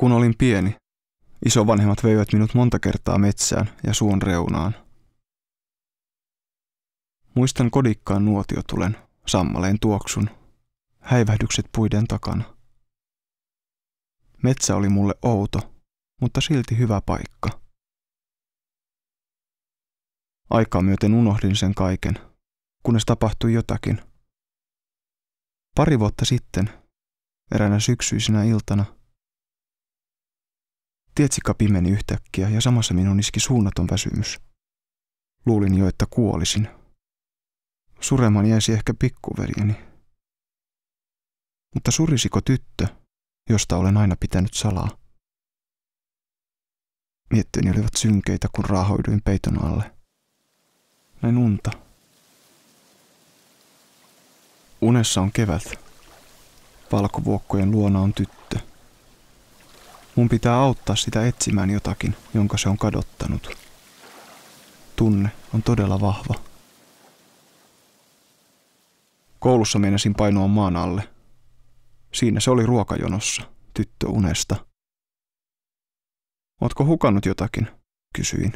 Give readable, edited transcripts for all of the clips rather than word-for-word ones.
Kun olin pieni, isovanhemmat veivät minut monta kertaa metsään ja suon reunaan. Muistan kodikkaan nuotiotulen, sammaleen tuoksun, häivähdykset puiden takana. Metsä oli mulle outo, mutta silti hyvä paikka. Aikaa myöten unohdin sen kaiken, kunnes tapahtui jotakin. Pari vuotta sitten, eräänä syksyisenä iltana, tietsikka pimeni yhtäkkiä ja samassa minun iski suunnaton väsymys. Luulin jo, että kuolisin. Suremaan jäisi ehkä pikkuveljeni. Mutta surisiko tyttö, josta olen aina pitänyt salaa? Mietteeni olivat synkeitä, kun raahoiduin peiton alle. Näin unta. Unessa on kevät. Valkovuokkojen luona on tyttö. Mun pitää auttaa sitä etsimään jotakin, jonka se on kadottanut. Tunne on todella vahva. Koulussa meinasin painoa maan alle. Siinä se oli ruokajonossa, tyttö unesta. Ootko hukannut jotakin? Kysyin.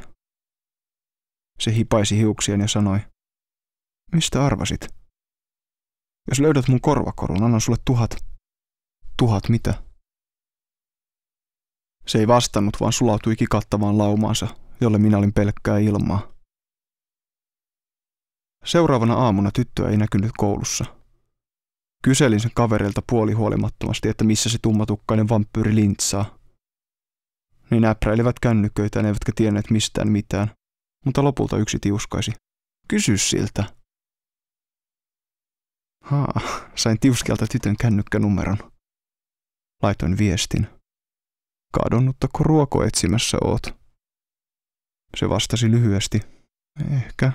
Se hipaisi hiuksien ja sanoi, mistä arvasit? Jos löydät mun korvakorun, annan sulle 1000. 1000 mitä? Se ei vastannut, vaan sulautui kikattavaan laumaansa, jolle minä olin pelkkää ilmaa. Seuraavana aamuna tyttöä ei näkynyt koulussa. Kyselin sen kavereilta puolihuolimattomasti, että missä se tummatukkainen vampyyri lintsaa. Ne näpräilivät kännyköitään eivätkä tienneet mistään mitään, mutta lopulta yksi tiuskaisi. Kysy siltä. Sain tiuskelta tytön kännykkänumeron. Laitoin viestin. Kadonnuttako ruokoetsimässä oot? Se vastasi lyhyesti. Ehkä.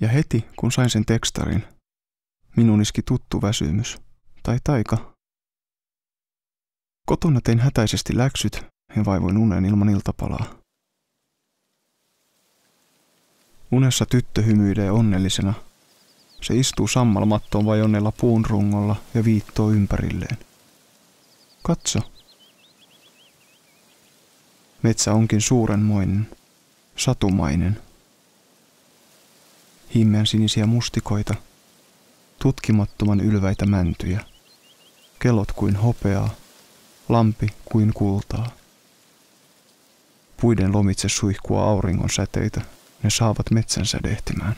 Ja heti, kun sain sen tekstarin, minun iski tuttu väsymys. Tai taika. Kotona tein hätäisesti läksyt ja vaivoin unen ilman iltapalaa. Unessa tyttö hymyilee onnellisena. Se istuu sammalmattoon vajonnella puun rungolla ja viittoo ympärilleen. Katso. Metsä onkin suurenmoinen, satumainen. Himmeän sinisiä mustikoita, tutkimattoman ylväitä mäntyjä. Kellot kuin hopeaa, lampi kuin kultaa. Puiden lomitse suihkua auringon säteitä, ne saavat metsän sädehtimään.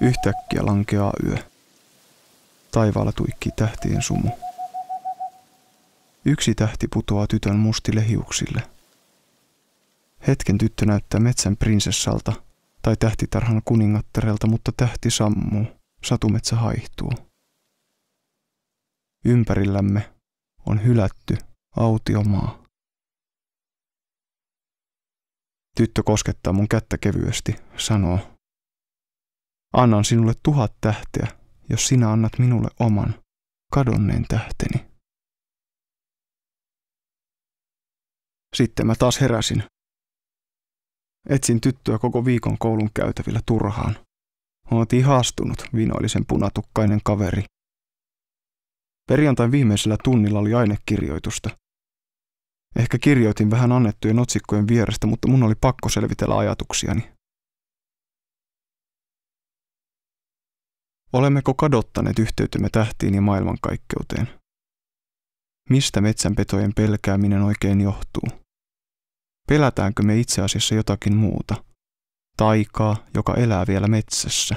Yhtäkkiä lankeaa yö. Taivaalla tuikkii tähtien sumu. Yksi tähti putoaa tytön mustille hiuksille. Hetken tyttö näyttää metsän prinsessalta tai tähtitarhan kuningattarelta, mutta tähti sammuu, satumetsä haihtuu. Ympärillämme on hylätty autiomaa. Tyttö koskettaa mun kättä kevyesti, sanoo. Annan sinulle 1000 tähteä, jos sinä annat minulle oman, kadonneen tähteni. Sitten mä taas heräsin. Etsin tyttöä koko viikon koulun käytävillä turhaan. Oot ihastunut, vinoili sen punatukkainen kaveri. Perjantain viimeisellä tunnilla oli ainekirjoitusta. Ehkä kirjoitin vähän annettujen otsikkojen vierestä, mutta mun oli pakko selvitellä ajatuksiani. Olemmeko kadottaneet yhteytemme tähtiin ja maailmankaikkeuteen? Mistä metsänpetojen pelkääminen oikein johtuu? Pelätäänkö me itse asiassa jotakin muuta? Taikaa, joka elää vielä metsässä.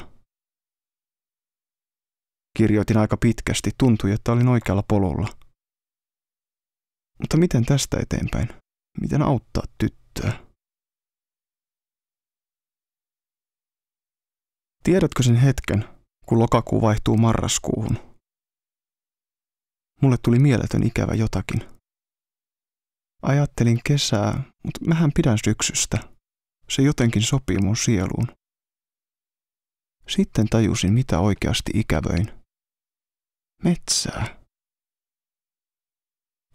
Kirjoitin aika pitkästi, tuntui, että olin oikealla polulla. Mutta miten tästä eteenpäin? Miten auttaa tyttöä? Tiedätkö sen hetken, kun lokakuu vaihtuu marraskuuhun? Mulle tuli mieletön ikävä jotakin. Ajattelin kesää, mutta mähän pidän syksystä. Se jotenkin sopii mun sieluun. Sitten tajusin, mitä oikeasti ikävöin. Metsää.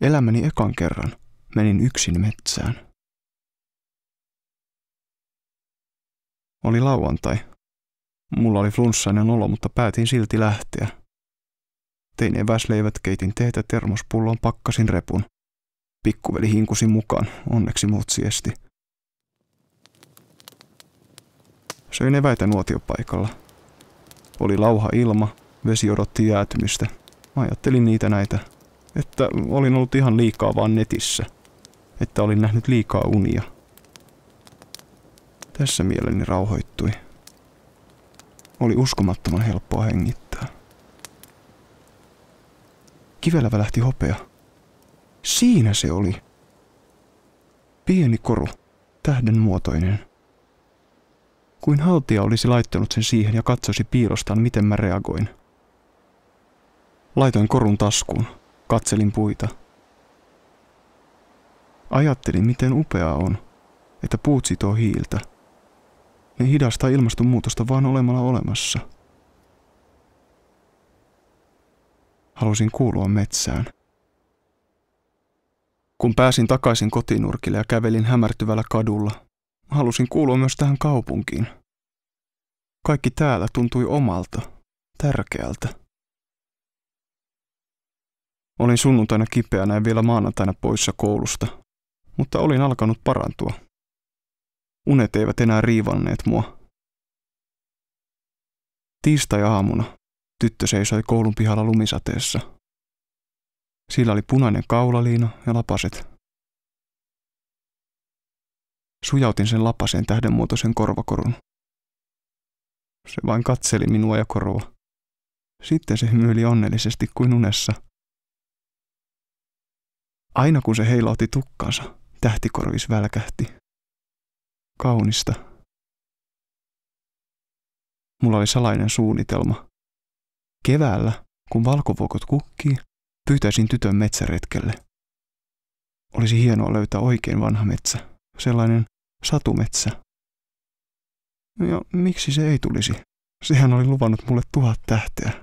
Elämäni ekan kerran menin yksin metsään. Oli lauantai. Mulla oli flunssainen olo, mutta päätin silti lähteä. tein eväsleivät, keitin teetä termospulloon, pakkasin repun. Pikkuveli hinkusi mukaan, onneksi muut siesti. Söin eväitä nuotiopaikalla. Oli lauha ilma, vesi odotti jäätymistä. Ajattelin niitä näitä, että olin ollut ihan liikaa vaan netissä. Että olin nähnyt liikaa unia. Tässä mieleni rauhoittui. Oli uskomattoman helppoa hengittää. Kivellä välähti hopea. Siinä se oli. Pieni koru, tähden muotoinen. Kuin haltija olisi laittanut sen siihen ja katsoisi piilostaan, miten mä reagoin. Laitoin korun taskuun, katselin puita. Ajattelin, miten upeaa on, että puut sitoo hiiltä. Ne hidastaa ilmastonmuutosta vaan olemalla olemassa. Halusin kuulua metsään. Kun pääsin takaisin kotinurkille ja kävelin hämärtyvällä kadulla, halusin kuulua myös tähän kaupunkiin. Kaikki täällä tuntui omalta, tärkeältä. Olin sunnuntaina kipeänä ja vielä maanantaina poissa koulusta, mutta olin alkanut parantua. Unet eivät enää riivanneet mua. Tiistai-aamuna tyttö seisoi koulun pihalla lumisateessa. Sillä oli punainen kaulaliina ja lapaset. Sujautin sen lapaseen tähdenmuotoisen korvakorun. Se vain katseli minua ja korua. Sitten se hymyili onnellisesti kuin unessa. Aina kun se heilautti tukkansa, tähtikorvis välkähti. Kaunista. Mulla oli salainen suunnitelma. Keväällä, kun valkovuokot kukkii, pyytäisin tytön metsäretkelle. Olisi hienoa löytää oikein vanha metsä, sellainen satumetsä. Ja miksi se ei tulisi? Sehän oli luvannut mulle 1000 tähteä.